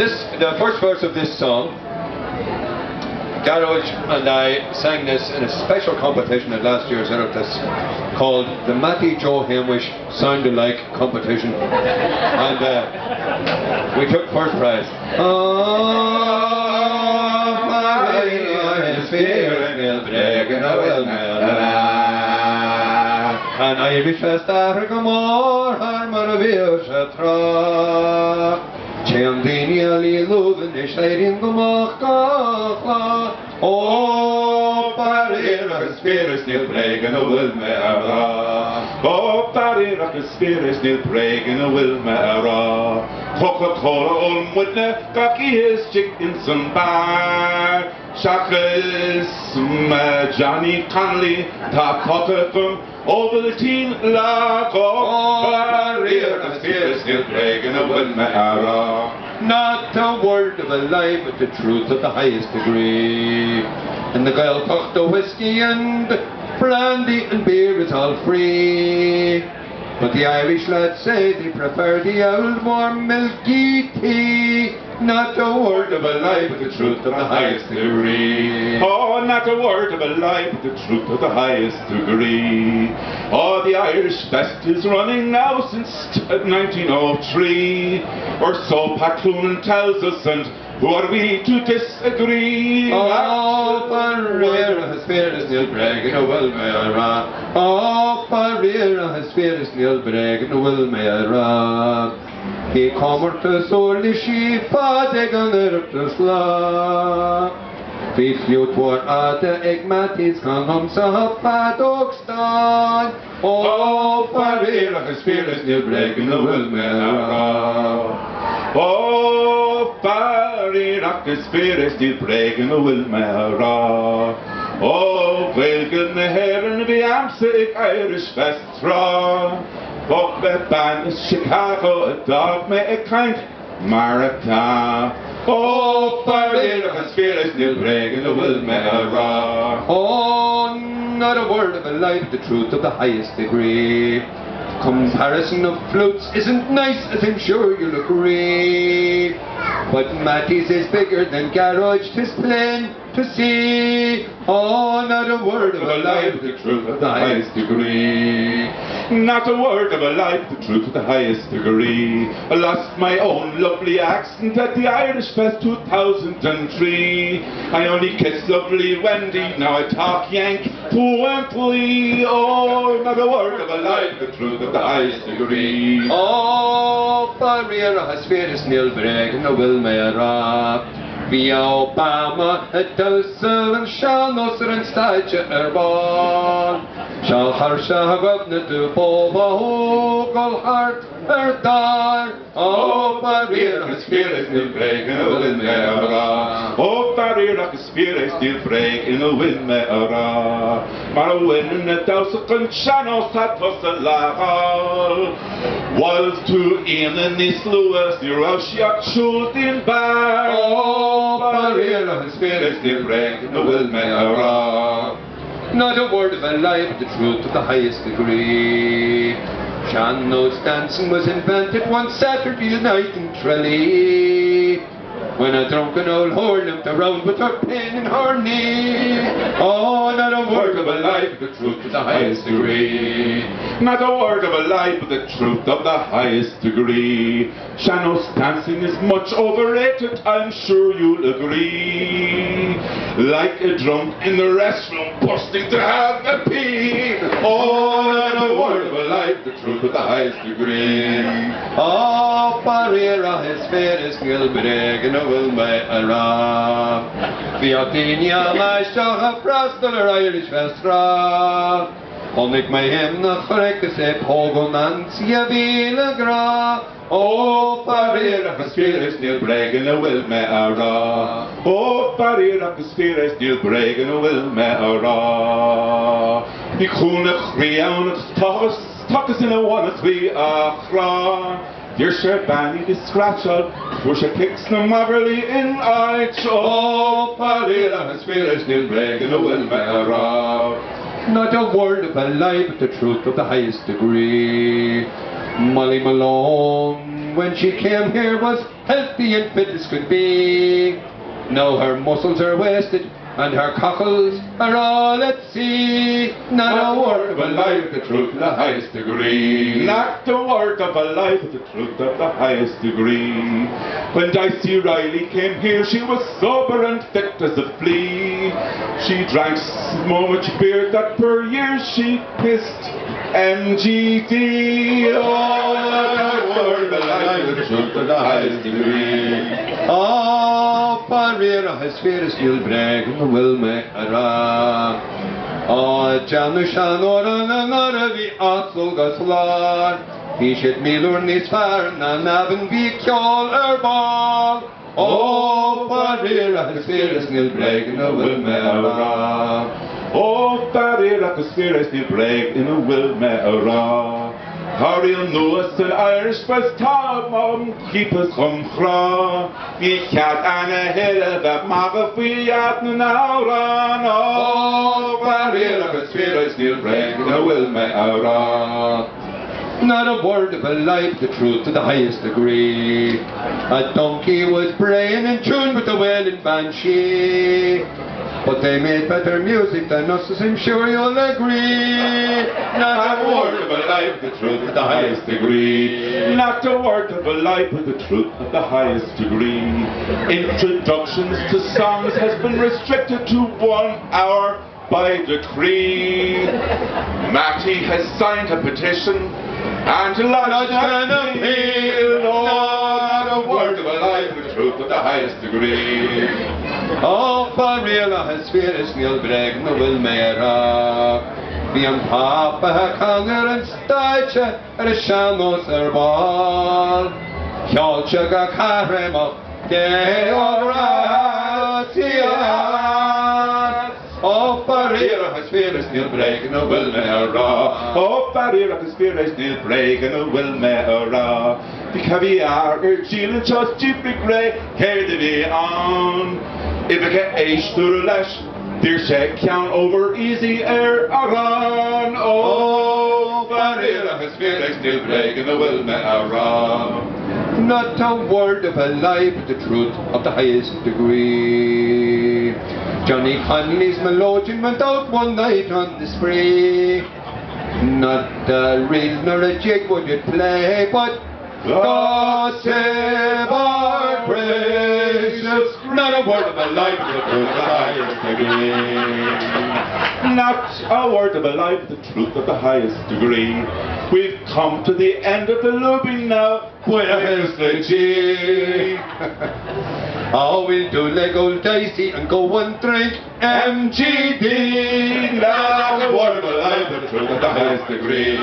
The first verse of this song, Gearóid and I sang this in a special competition at last year's Oireachtas called the Matty Joe Hamish Sound Alike Competition, and we took first prize. And Irish Fest Africa Mórdha mar a bhíosa trá. Cheam daoine a lí luúbin is éiríonn go mbeadh gach. Ó parír agus spíris níl bréagan a bhfuil me ará. Ó parír agus spíris níl bréagan a bhfuil me ará. Coca-Cola olmhuidne gach is chicken san bar. Shachas Johnny Connolly tá cotacum Ovaltine la parír agus spíris níl bréagan a bhfuil me ará. Not a word of a lie, but the truth of the highest degree. And the girl talked of whiskey and brandy and beer is all free. But the Irish lads say they prefer the old warm milky tea. Not a word of a lie, but the truth of the highest degree. Oh, not a word of a lie, but the truth of the highest degree. Oh, the Irish Fest is running now since 1903, or so Paclúnan tells us, and who are we to disagree? Oh, parír agus spíris níl bréagan a bhfuil me ará. Oh, parír agus spíris níl bréagan a bhfuil me ará. He comfortas orly she fad ag an Oireachtas lá. Bhí fiútmhór ada ag matis gan sa padógstan. Ó parír agus spíris níl bréagan a bhfuil me ará. Ó parír agus spíris níl bréagan a bhfuil me ará. Ó bhfuilgan na hÉireann bhí amsa ag Irish Fest rá. Bob me ban is Chicago, a dog me a kind Marata. Oh, parír agus spíris níl bréagan a bhfuil me ará. Oh, not a word of a lie, but the truth of the highest degree. Comparison of flutes isn't nice, as I'm sure you'll agree. But Matty's is bigger than Gearóid, 'tis plain to see. Oh, not a word of a lie, but the truth of the highest degree. Not a word of a lie, but the truth of the highest degree. I lost my own lovely accent at the Irish Fest 2003. I only kissed lovely Wendy, now I talk Yank fluently. Oh, not a word of a lie, but the truth of the highest degree. Oh, parír agus spíris níl bréagan a bhfuil me ará. Bhí Obama a dosal an seanosar an staidse arbán. Seall hairse gobna du bóba hógal hart dar. Ó parír agus spíris níl bréagan a bhfuil me ará. Ó parír agus spíris níl bréagan a bhfuil me ará. Mar a bhaineann na dosach an seanos a tosa láthal. Was tú éanann níos luas ní raibh seach siúlt in bar. Ó parír agus spíris níl bréagan a bhfuil me ará. Not a word of a lie, but the truth of the highest degree. Sean's dancing was invented one Saturday night in Tralee, when a drunken old whore limped around with her pin in her knee. Oh, not a word of a lie, but the truth of the highest degree. Not a word of a lie, but the truth of the highest degree. Sean's dancing is much overrated, I'm sure you'll agree. Like a drunk in the restroom, busting to have a pee. Oh, not a word of a lie, but the truth of the highest degree. Oh, parír agus spíris níl bréagan a bhfuil me ará. Bhí daoine a maiisteach a freastal ar Irish Fest rá. Honnig mé himna chreiceas é pógan Nancy a bhíle grá. Ó parír agus spíris níl bréagan a bhfuil me ará. Ó parír agus spíris níl bréagan a bhfuil me ará. Ní chúnach rianach tuchas in a bhanas bhí achrá. Dear sure banny the scratchel, push a kicks no maverly in I cho. Parír agus spíris níl bréagan a bhfuil me ará. Not a word of a lie, but the truth of the highest degree. Molly Malone And when she came here was healthy and fit as could be. Now her muscles are wasted and her cockles are all at sea. Not a word of a lie with the truth to the highest degree. Not a word of a lie with the truth of the highest degree. When Dicey Riley came here, she was sober and fit as a flea. She drank so much beer that per year she pissed MGD. Oh, not a word of a lie with the truth of the highest degree. Oh, Bréagach has fears you'll brag and will make a ra. Oh, Janushan or another the Oxel Goslar. He should me learn this far and Navin be call her ball. Oh, Bréagach has fears you'll brag and will make a ra. Oh, Bréagach has fears you'll brag and will make a ra. Harry'll know us in Irish was Tom, keep us tAmhrán. Ich had eine Hille, that Maga Fiat Nauran. Oh, Bréagach has fears you'll brag and will make a ra. Not a word of a lie, the truth to the highest degree. A donkey was braying in tune with the wailing banshee. But they made better music than us, as I'm sure you'll agree. Not a word of a lie, the truth to the highest degree. Not a word of a lie, but the truth of the highest degree. Introductions to songs has been restricted to 1 hour by decree. Matty has signed a petition and lodged an appeal. Oh, not a word of a lie, but the truth of the highest degree. Oh, Bréagach has fears you'll brag and will make a ra. Bí an papa ha canger and staitse a seamos ball. Ceolte ga carremo de oratiad. Oh, Bréagach has fears you'll brag and will make a ra. Oh, Bréagach has fears you'll brag and will make a ra. The caviar Gillen just deeply grey, care to be on. If I get age to the lash, dear check count over easy air around. Oh, Bréagach has fears you'll brag and will make a ra. Not a word of a lie, but the truth of the highest degree. Johnny Conley's melodeon went out one night on the spree. Not a reel nor a jig would it play, but God save our precious. Not a word of a lie, but the truth of the highest degree. Not a word of a lie, but the truth of the highest degree. We've come to the end of the Lúibín now. Where's the G? Oh, we'll do leg old Dicey and go and drink MGD. Not a word of a lie, but the truth of the highest degree.